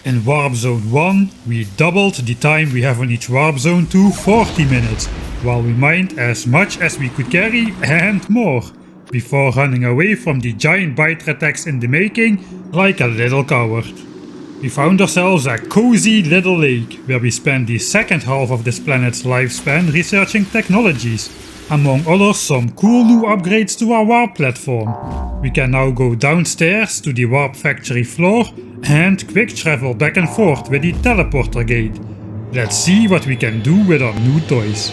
In Warpzone 1, we doubled the time we have on each warp zone to 40 minutes, while we mined as much as we could carry and more, before running away from the giant biter attacks in the making like a little coward. We found ourselves a cozy little lake, where we spent the second half of this planet's lifespan researching technologies. Among others, some cool new upgrades to our warp platform. We can now go downstairs to the warp factory floor and quick travel back and forth with the teleporter gate. Let's see what we can do with our new toys.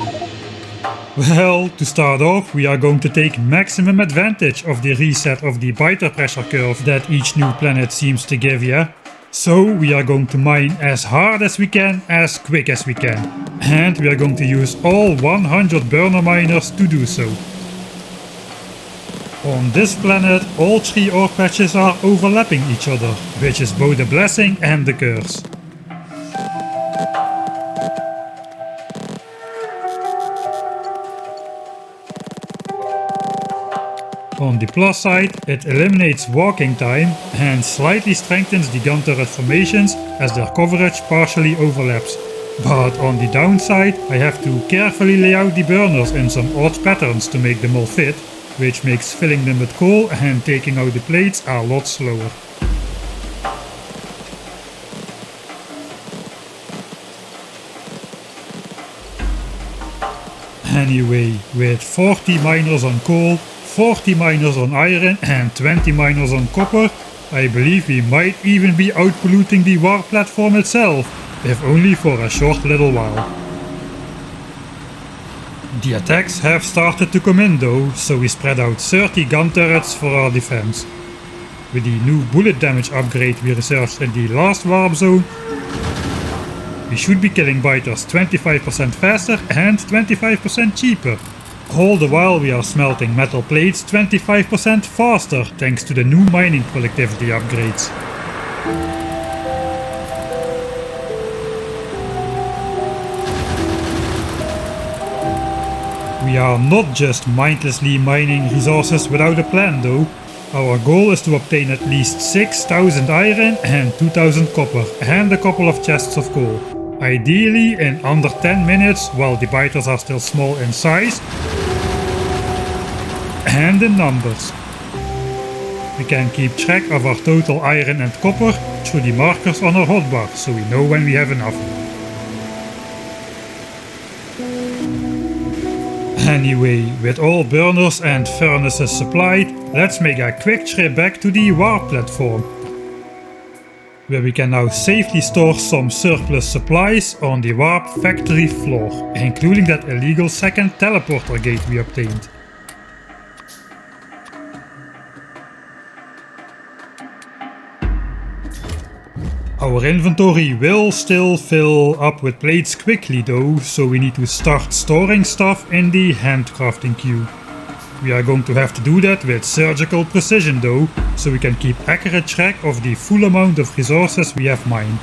Well, to start off, we are going to take maximum advantage of the reset of the biter pressure curve that each new planet seems to give you. So we are going to mine as hard as we can, as quick as we can. And we are going to use all 100 burner miners to do so. On this planet, all 3 ore patches are overlapping each other, which is both a blessing and a curse. On the plus side, it eliminates walking time and slightly strengthens the gun turret formations as their coverage partially overlaps. But on the downside, I have to carefully lay out the burners in some odd patterns to make them all fit, which makes filling them with coal and taking out the plates a lot slower. Anyway, with 40 miners on coal, 40 miners on iron and 20 miners on copper, I believe we might even be outpolluting the warp platform itself, if only for a short little while. The attacks have started to come in though, so we spread out 30 gun turrets for our defense. With the new bullet damage upgrade we researched in the last warp zone, we should be killing biters 25% faster and 25% cheaper. All the while we are smelting metal plates 25% faster thanks to the new mining productivity upgrades. We are not just mindlessly mining resources without a plan though. Our goal is to obtain at least 6,000 iron and 2,000 copper and a couple of chests of coal. Ideally in under 10 minutes while the biters are still small in size and in numbers. We can keep track of our total iron and copper through the markers on our hotbar, so we know when we have enough. Anyway, with all burners and furnaces supplied, let's make a quick trip back to the warp platform, where we can now safely store some surplus supplies on the warp factory floor, including that illegal second teleporter gate we obtained. Our inventory will still fill up with plates quickly though, so we need to start storing stuff in the handcrafting queue. We are going to have to do that with surgical precision though, so we can keep accurate track of the full amount of resources we have mined.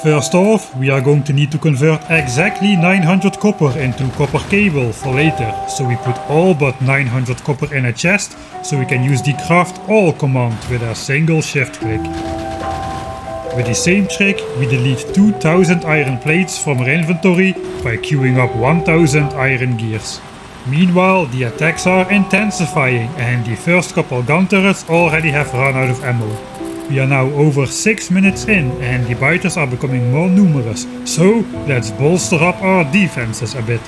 First off, we are going to need to convert exactly 900 copper into copper cable for later, so we put all but 900 copper in a chest, so we can use the craft all command with a single shift click. With the same trick, we delete 2000 iron plates from our inventory by queuing up 1000 iron gears. Meanwhile, the attacks are intensifying and the first couple gun turrets already have run out of ammo. We are now over 6 minutes in and the biters are becoming more numerous, so let's bolster up our defenses a bit.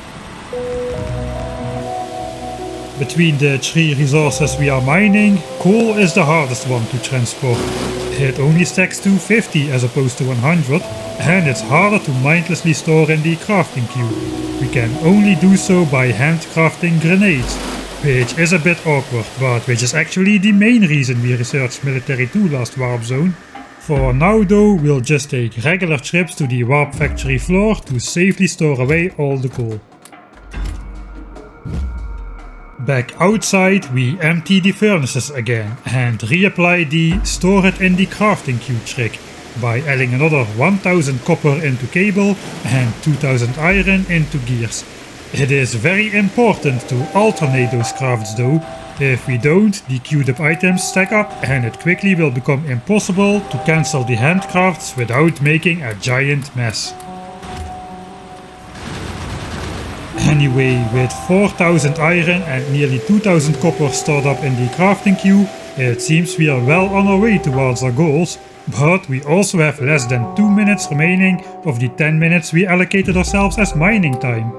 Between the 3 resources we are mining, coal is the hardest one to transport. It only stacks to 50 as opposed to 100, and it's harder to mindlessly store in the crafting queue. We can only do so by handcrafting grenades, which is a bit awkward, but which is actually the main reason we researched Military 2 last warp zone. For now though, we'll just take regular trips to the warp factory floor to safely store away all the coal. Back outside, we empty the furnaces again and reapply the store it in the crafting queue trick by adding another 1000 copper into cable and 2000 iron into gears. It is very important to alternate those crafts though, If we don't, the queued up items stack up and it quickly will become impossible to cancel the handcrafts without making a giant mess. Anyway, with 4000 iron and nearly 2000 copper stored up in the crafting queue, it seems we are well on our way towards our goals, but we also have less than 2 minutes remaining of the 10 minutes we allocated ourselves as mining time.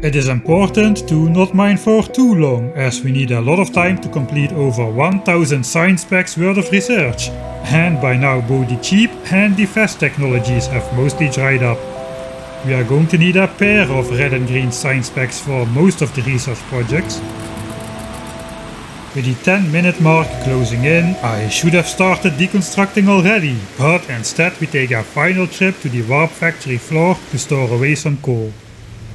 It is important to not mine for too long, as we need a lot of time to complete over 1000 science packs worth of research, and by now both the cheap and the fast technologies have mostly dried up. We are going to need a pair of red and green science packs for most of the research projects. With the 10-minute mark closing in, I should have started deconstructing already, but instead we take a final trip to the warp factory floor to store away some coal.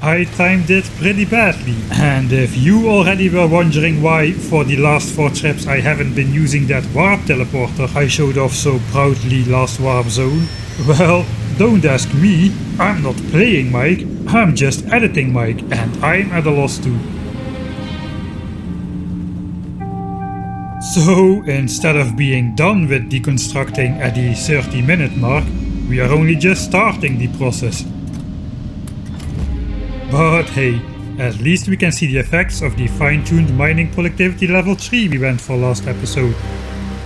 I timed it pretty badly, and if you already were wondering why for the last 4 trips I haven't been using that warp teleporter I showed off so proudly last warp zone, well, don't ask me, I'm not playing Mike, I'm just editing Mike, and I'm at a loss too. So, instead of being done with deconstructing at the 30-minute mark, we are only just starting the process. But hey, at least we can see the effects of the fine-tuned mining productivity level 3 we went for last episode.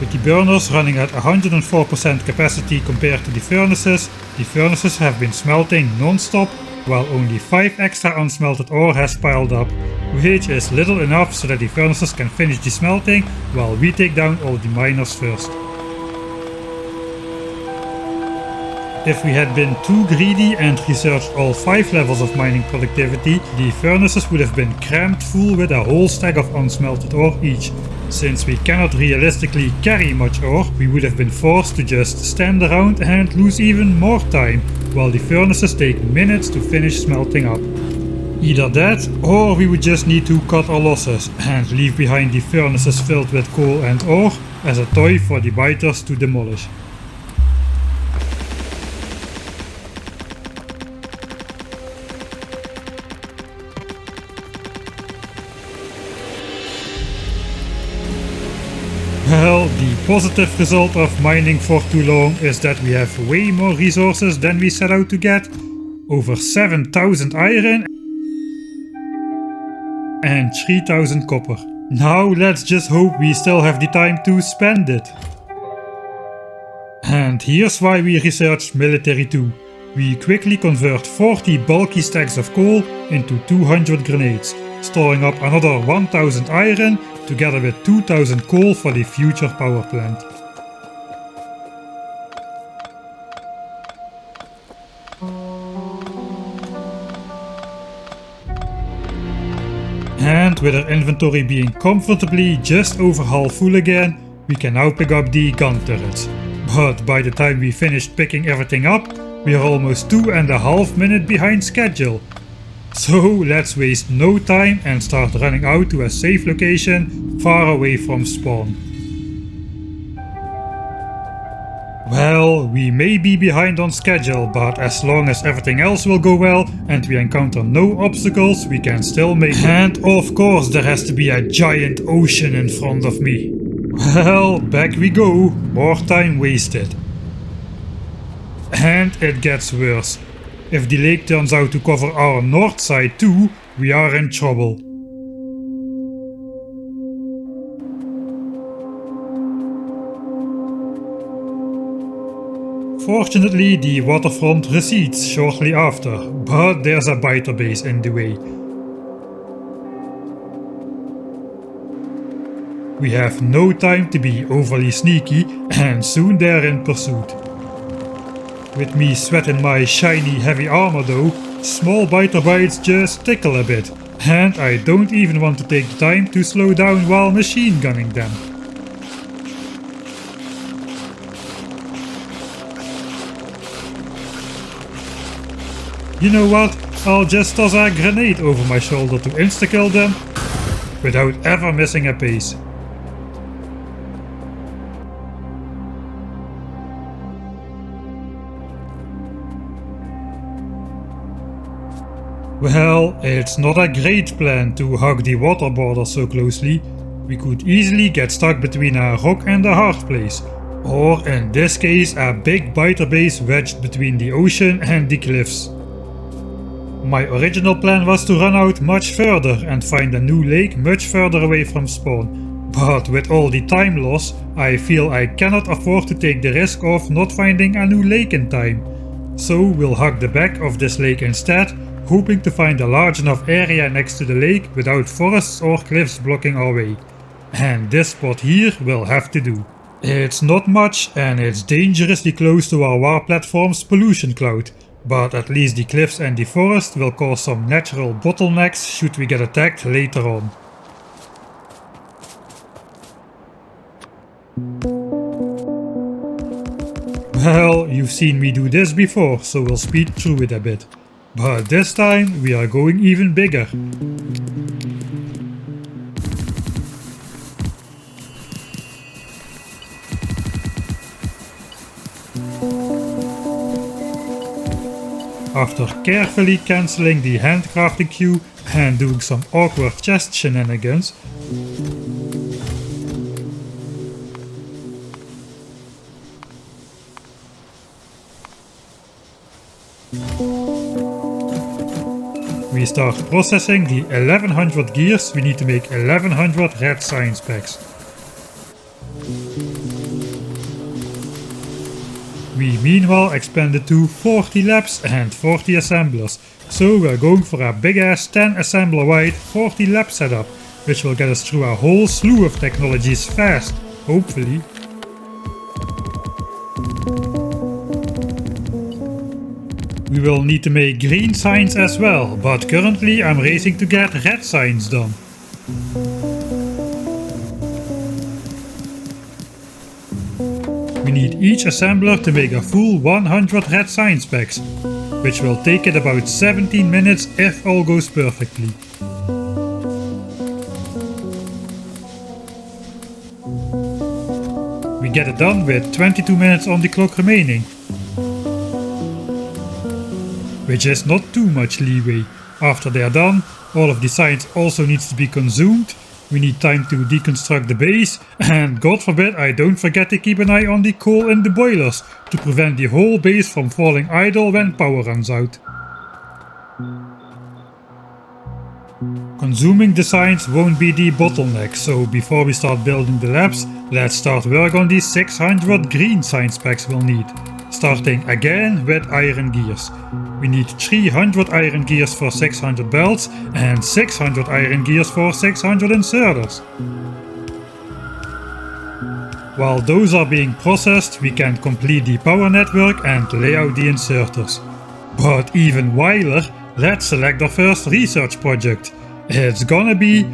With the burners running at 104% capacity compared to the furnaces have been smelting non-stop, while only 5 extra unsmelted ore has piled up, which is little enough so that the furnaces can finish the smelting while we take down all the miners first. If we had been too greedy and researched all 5 levels of mining productivity, the furnaces would have been crammed full with a whole stack of unsmelted ore each. Since we cannot realistically carry much ore, we would have been forced to just stand around and lose even more time, while the furnaces take minutes to finish smelting up. Either that, or we would just need to cut our losses and leave behind the furnaces filled with coal and ore as a toy for the biters to demolish. Well, the positive result of mining for too long is that we have way more resources than we set out to get. Over 7000 iron and 3000 copper. Now let's just hope we still have the time to spend it. And here's why we researched military too. We quickly convert 40 bulky stacks of coal into 200 grenades, storing up another 1000 iron together with 2000 coal for the future power plant. And with our inventory being comfortably just over half full again, we can now pick up the gun turrets. But by the time we finished picking everything up, we are almost 2.5 minutes behind schedule. So let's waste no time and start running out to a safe location far away from spawn. Well, we may be behind on schedule, but as long as everything else will go well and we encounter no obstacles, we can still make it. And of course there has to be a giant ocean in front of me. Well, back we go, more time wasted. And it gets worse. If the lake turns out to cover our north side too, we are in trouble. Fortunately, the waterfront recedes shortly after, but there's a biter base in the way. We have no time to be overly sneaky, and soon they're in pursuit. With me sweating my shiny heavy armor though, small biter bites just tickle a bit, and I don't even want to take the time to slow down while machine gunning them. You know what, I'll just toss a grenade over my shoulder to insta-kill them without ever missing a pace. Well, it's not a great plan to hug the water border so closely. We could easily get stuck between a rock and a hard place, or in this case a big biter base wedged between the ocean and the cliffs. My original plan was to run out much further and find a new lake much further away from spawn, but with all the time loss, I feel I cannot afford to take the risk of not finding a new lake in time. So we'll hug the back of this lake instead, hoping to find a large enough area next to the lake without forests or cliffs blocking our way. And this spot here will have to do. It's not much and it's dangerously close to our warp platform's pollution cloud, but at least the cliffs and the forest will cause some natural bottlenecks should we get attacked later on. Well, you've seen me do this before, so we'll speed through it a bit. But this time we are going even bigger. After carefully cancelling the handcrafting queue and doing some awkward chest shenanigans, we start processing the 1100 gears we need to make 1100 red science packs. We meanwhile expanded to 40 labs and 40 assemblers, so we're going for a big ass 10 assembler wide 40 lab setup, which will get us through a whole slew of technologies fast, hopefully. We will need to make green science as well, but currently I'm racing to get red science done. We need each assembler to make a full 100 red science packs, which will take it about 17 minutes if all goes perfectly. We get it done with 22 minutes on the clock remaining, which is not too much leeway. After they are done, all of the science also needs to be consumed. We need time to deconstruct the base, and God forbid I don't forget to keep an eye on the coal in the boilers to prevent the whole base from falling idle when power runs out. Consuming the science won't be the bottleneck, so before we start building the labs, let's start work on the 600 green science packs we'll need. Starting again with iron gears. We need 300 iron gears for 600 belts and 600 iron gears for 600 inserters. While those are being processed, we can complete the power network and lay out the inserters. But even whiler, let's select our first research project. It's gonna be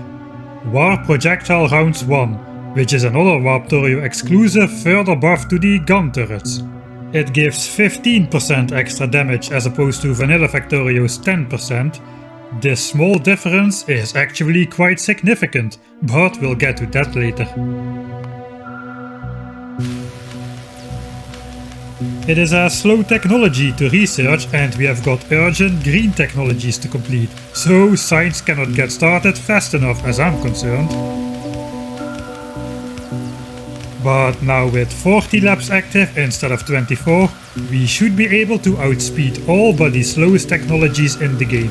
Warp Projectile Rounds 1, which is another Warptorio exclusive further buff to the gun turrets. It gives 15% extra damage as opposed to Vanilla Factorio's 10%. This small difference is actually quite significant, but we'll get to that later. It is a slow technology to research and we have got urgent green technologies to complete, so science cannot get started fast enough as I'm concerned. But now with 40 labs active instead of 24, we should be able to outspeed all but the slowest technologies in the game.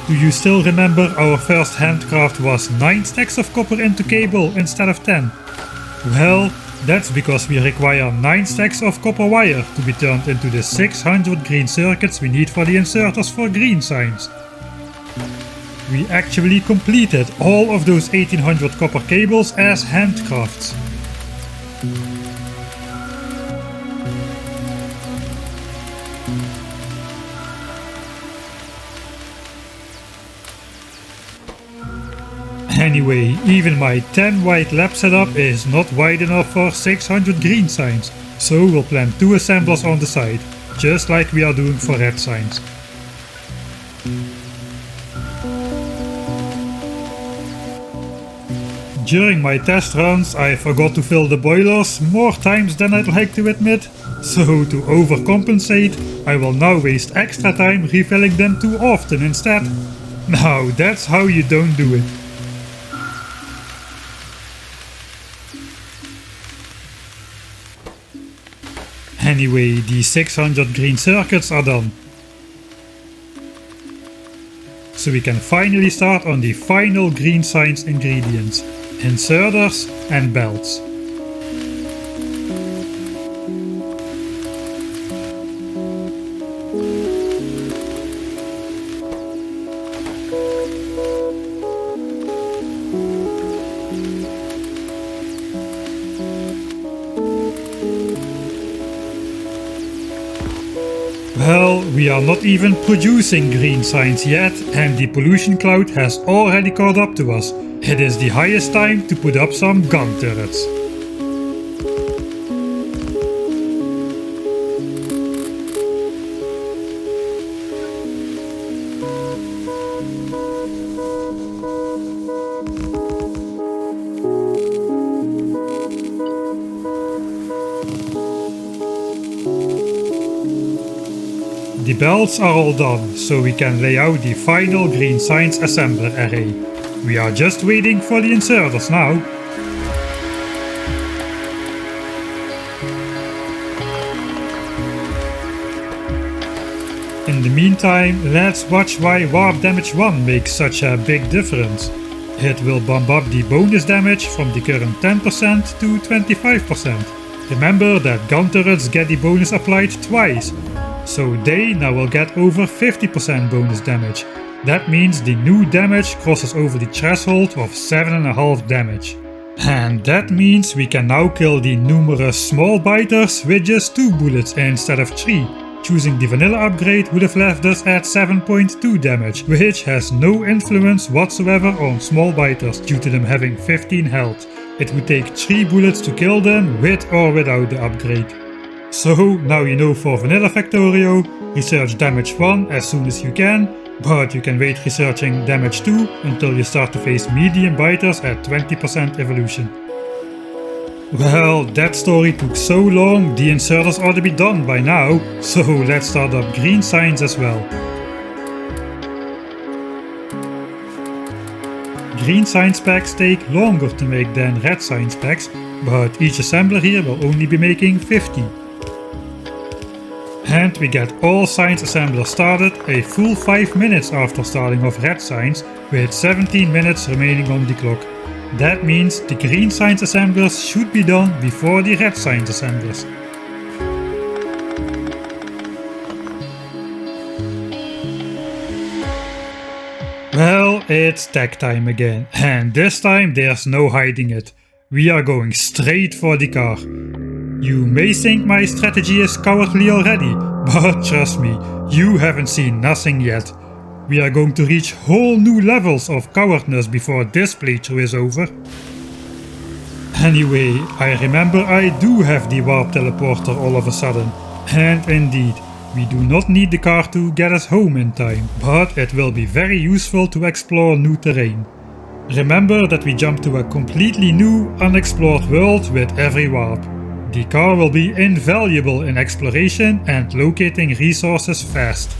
Do you still remember our first handcraft was 9 stacks of copper into cable instead of 10? Well, that's because we require 9 stacks of copper wire to be turned into the 600 green circuits we need for the inserters for green science. We actually completed all of those 1800 copper cables as handcrafts. Anyway, even my 10 white lab setup is not wide enough for 600 green science, so we'll plant 2 assemblers on the side, just like we are doing for red science. During my test runs I forgot to fill the boilers more times than I'd like to admit, so to overcompensate I will now waste extra time refilling them too often instead. Now that's how you don't do it. Anyway, the 600 green circuits are done. So we can finally start on the final green science ingredients, inserters and belts. Well, we are not even producing green science yet and the pollution cloud has already caught up to us. It is the highest time to put up some gun turrets. The belts are all done, so we can lay out the final green science assembler array. We are just waiting for the inserters now. In the meantime, let's watch why warp damage 1 makes such a big difference. It will bump up the bonus damage from the current 10% to 25%. Remember that gun turrets get the bonus applied twice, so they now will get over 50% bonus damage. That means the new damage crosses over the threshold of 7.5 damage. And that means we can now kill the numerous small biters with just 2 bullets instead of 3. Choosing the vanilla upgrade would have left us at 7.2 damage, which has no influence whatsoever on small biters due to them having 15 health. It would take 3 bullets to kill them with or without the upgrade. So now you know for vanilla Factorio, research damage 1 as soon as you can, but you can wait researching damage 2 until you start to face medium biters at 20% evolution. Well, that story took so long, the inserters ought to be done by now, so let's start up green science as well. Green science packs take longer to make than red science packs, but each assembler here will only be making 50. And we get all science assemblers started a full 5 minutes after starting off red science, with 17 minutes remaining on the clock. That means the green science assemblers should be done before the red science assemblers. Well, it's tech time again, and this time there's no hiding it. We are going straight for the car. You may think my strategy is cowardly already, but trust me, you haven't seen nothing yet. We are going to reach whole new levels of cowardness before this playthrough is over. Anyway, I remember I do have the warp teleporter all of a sudden. And indeed, we do not need the car to get us home in time, but it will be very useful to explore new terrain. Remember that we jump to a completely new, unexplored world with every warp. The car will be invaluable in exploration and locating resources fast.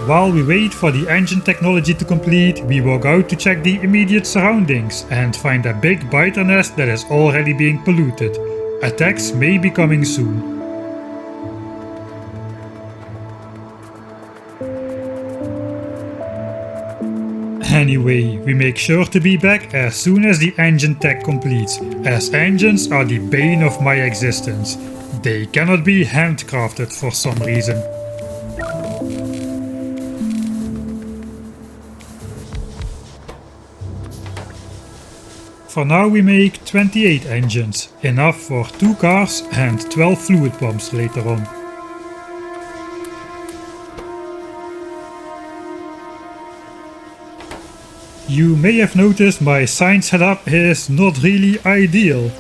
While we wait for the engine technology to complete, we walk out to check the immediate surroundings and find a big biter nest that is already being polluted. Attacks may be coming soon. Anyway, we make sure to be back as soon as the engine tech completes, as engines are the bane of my existence. They cannot be handcrafted for some reason. For now we make 28 engines, enough for 2 cars and 12 fluid pumps later on. You may have noticed my sign setup is not really ideal.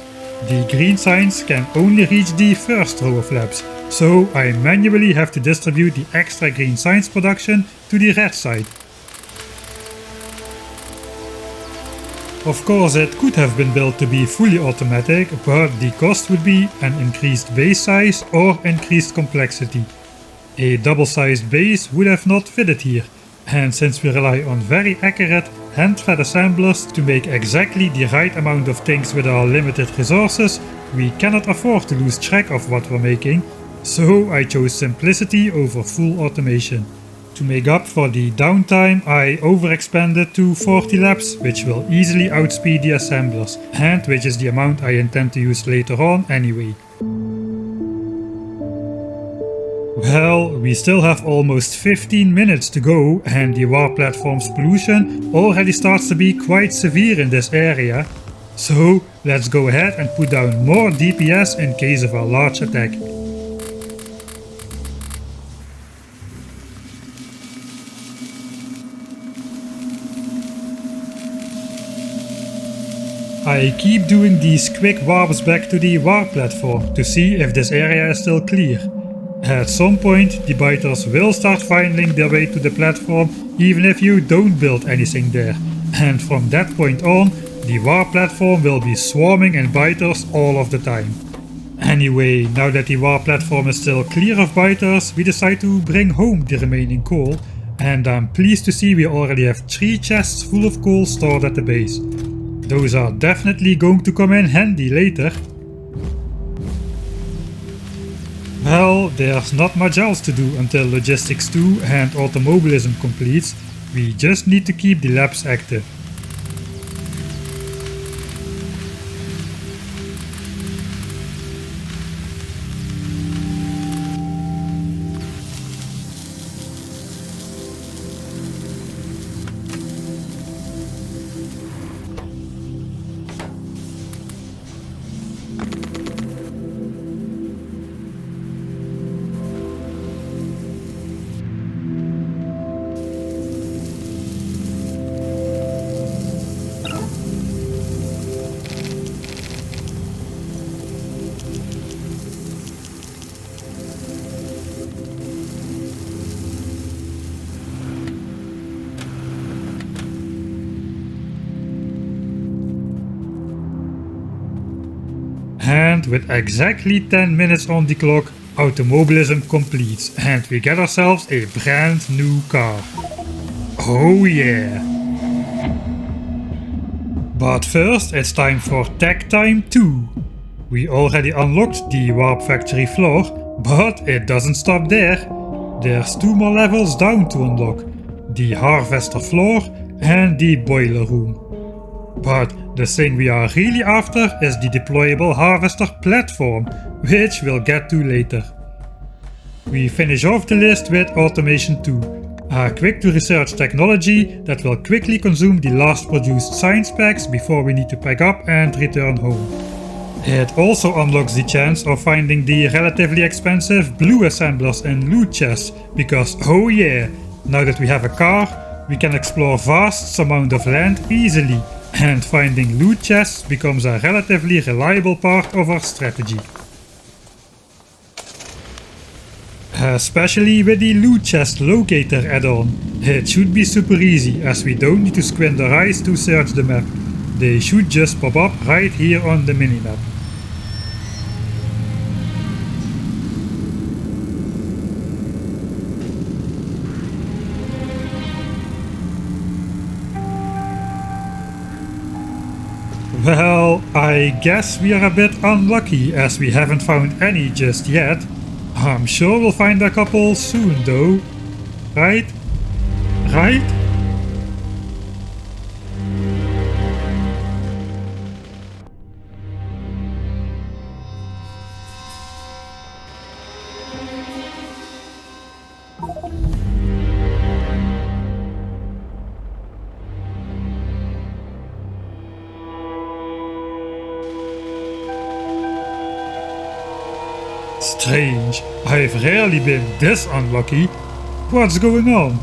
The green signs can only reach the first row of labs, so I manually have to distribute the extra green signs production to the red side. Of course, it could have been built to be fully automatic, but the cost would be an increased base size or increased complexity. A double-sized base would have not fitted here, and since we rely on very accurate hand-fed assemblers to make exactly the right amount of things with our limited resources, we cannot afford to lose track of what we're making, so I chose simplicity over full automation. To make up for the downtime, I overexpanded to 40 labs, which will easily outspeed the assemblers, and which is the amount I intend to use later on anyway. Well, we still have almost 15 minutes to go, and the warp platform's pollution already starts to be quite severe in this area. So let's go ahead and put down more DPS in case of a large attack. I keep doing these quick warps back to the warp platform to see if this area is still clear. At some point, the biters will start finding their way to the platform even if you don't build anything there, and from that point on, the warp platform will be swarming in biters all of the time. Anyway, now that the warp platform is still clear of biters, we decide to bring home the remaining coal, and I'm pleased to see we already have 3 chests full of coal stored at the base. Those are definitely going to come in handy later. Well, there's not much else to do until Logistics 2 and Automobilism completes. We just need to keep the labs active. And with exactly 10 minutes on the clock, Automobilism completes and we get ourselves a brand new car. Oh yeah! But first it's time for Tech Time 2. We already unlocked the Warp Factory floor, but it doesn't stop there. There's 2 more levels down to unlock, the Harvester floor and the Boiler room. But the thing we are really after is the deployable harvester platform, which we'll get to later. We finish off the list with Automation 2, a quick to research technology that will quickly consume the last produced science packs before we need to pack up and return home. It also unlocks the chance of finding the relatively expensive blue assemblers in loot chests, because oh yeah, now that we have a car, we can explore vast amounts of land easily. And finding loot chests becomes a relatively reliable part of our strategy. Especially with the loot chest locator add-on. It should be super easy as we don't need to squint our eyes to search the map. They should just pop up right here on the minimap. Well, I guess we are a bit unlucky as we haven't found any just yet. I'm sure we'll find a couple soon though. Right? Right? Strange, I've rarely been this unlucky. What's going on?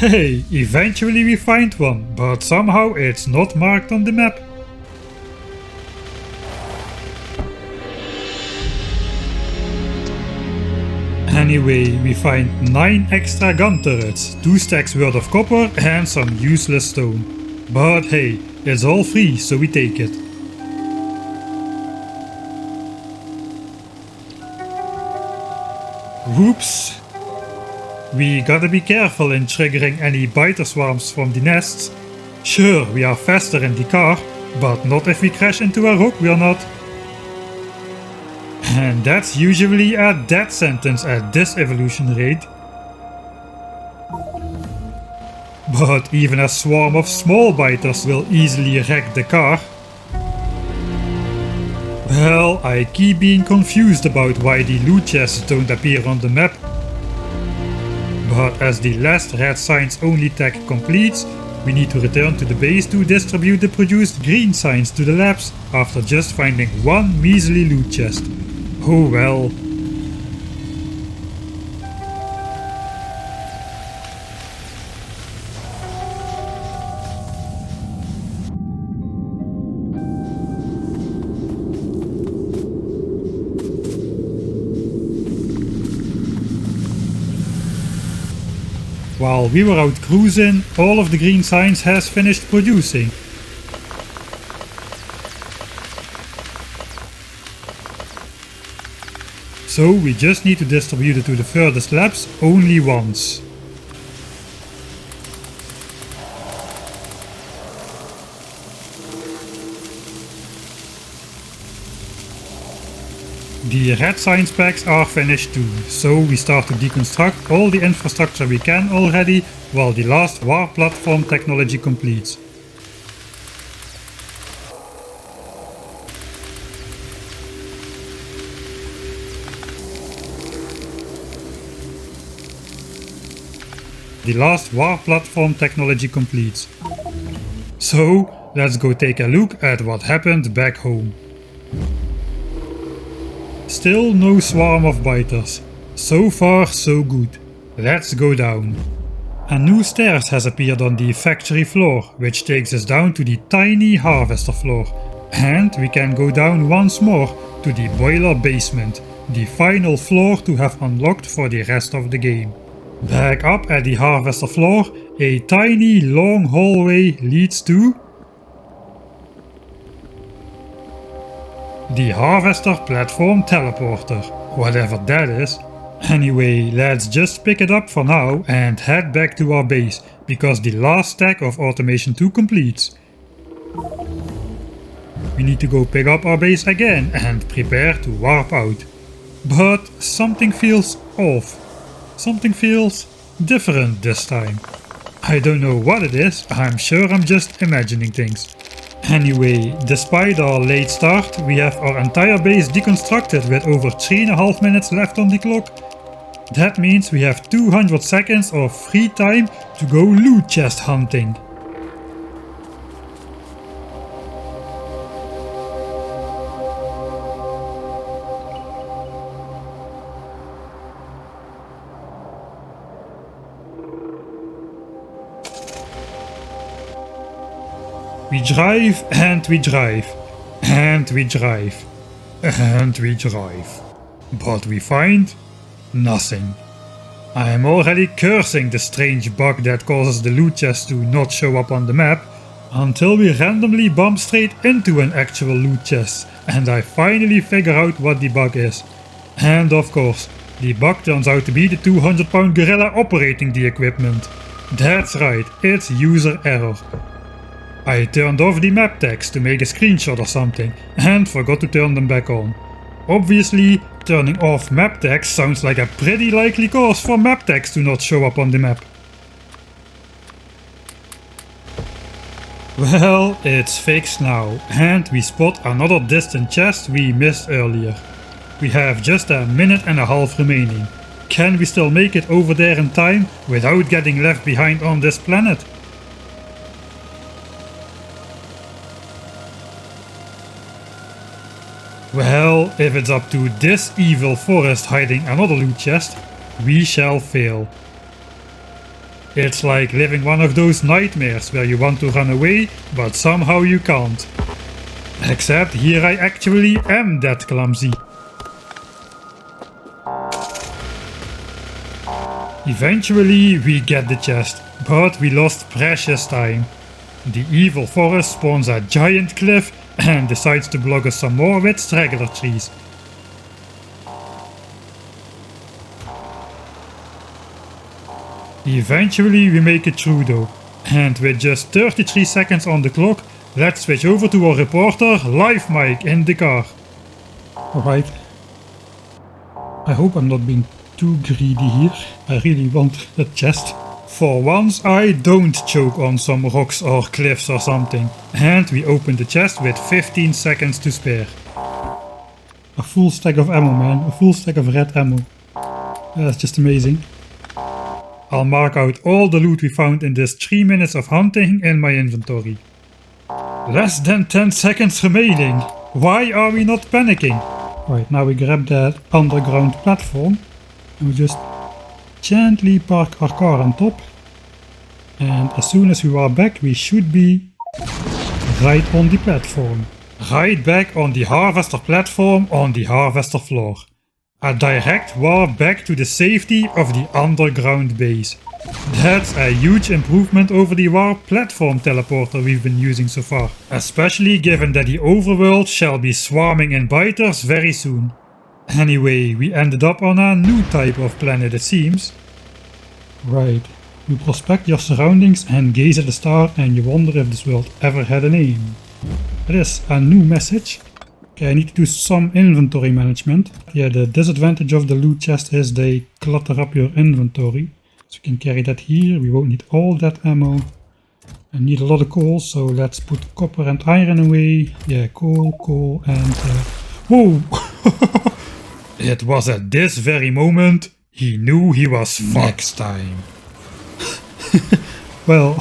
Hey, eventually we find one, but somehow it's not marked on the map. Anyway, we find 9 extra gun turrets, 2 stacks worth of copper and some useless stone. But hey, it's all free, so we take it. Whoops! We gotta be careful in triggering any biter swarms from the nests. Sure, we are faster in the car, but not if we crash into a rock, we're not. And that's usually a death sentence at this evolution rate. But even a swarm of small biters will easily wreck the car. Well, I keep being confused about why the loot chests don't appear on the map. But as the last red signs only tag completes, we need to return to the base to distribute the produced green signs to the labs after just finding one measly loot chest. Oh well. While we were out cruising, all of the green signs has finished producing. So we just need to distribute it to the furthest labs only once. The red signs packs are finished too, so we start to deconstruct all the infrastructure we can already while the last warp platform technology completes. The last warp platform technology completes. So let's go take a look at what happened back home. Still no swarm of biters. So far so good. Let's go down. A new stairs has appeared on the factory floor, which takes us down to the tiny harvester floor. And we can go down once more to the boiler basement, the final floor to have unlocked for the rest of the game. Back up at the harvester floor, a tiny long hallway leads to the harvester platform teleporter, whatever that is. Anyway, let's just pick it up for now and head back to our base, because the last stack of automation 2 completes. We need to go pick up our base again and prepare to warp out. But something feels off. Something feels different this time. I don't know what it is, I'm sure I'm just imagining things. Anyway, despite our late start, we have our entire base deconstructed with over 3.5 minutes left on the clock. That means we have 200 seconds of free time to go loot chest hunting. We drive and we drive and we drive and we drive, but we find nothing. I am already cursing the strange bug that causes the loot chest to not show up on the map, until we randomly bump straight into an actual loot chest and I finally figure out what the bug is. And of course, the bug turns out to be the 200-pound gorilla operating the equipment. That's right, it's user error. I turned off the map text to make a screenshot or something and forgot to turn them back on. Obviously, turning off map text sounds like a pretty likely cause for map text to not show up on the map. Well, it's fixed now, and we spot another distant chest we missed earlier. We have just a minute and a half remaining. Can we still make it over there in time without getting left behind on this planet? Well, if it's up to this evil forest hiding another loot chest, we shall fail. It's like living one of those nightmares where you want to run away, but somehow you can't. Except here I actually am that clumsy. Eventually we get the chest, but we lost precious time. The evil forest spawns a giant cliff and decides to block us some more with straggler trees. Eventually we make it through though, and with just 33 seconds on the clock, let's switch over to our reporter, Live Mike, in the car. Alright. I hope I'm not being too greedy here. I really want a chest. For once I don't choke on some rocks or cliffs or something. And we open the chest with 15 seconds to spare. A full stack of ammo, man. A full stack of red ammo. That's just amazing. I'll mark out all the loot we found in this 3 minutes of hunting in my inventory. Less than 10 seconds remaining. Why are we not panicking? Right, now we grab that underground platform and we just gently park our car on top. And as soon as we are back, we should be right on the platform. Right back on the harvester platform on the harvester floor. A direct warp back to the safety of the underground base. That's a huge improvement over the warp platform teleporter we've been using so far, especially given that the overworld shall be swarming in biters very soon. Anyway, we ended up on a new type of planet it seems. Right, you prospect your surroundings and gaze at the star and you wonder if this world ever had a name. That is a new message. Okay, I need to do some inventory management. Yeah, the disadvantage of the loot chest is they clutter up your inventory. So you can carry that here, we won't need all that ammo. I need a lot of coal, so let's put copper and iron away. Yeah, coal and... Whoa! It was at this very moment he knew he was fucked. Next time. Well,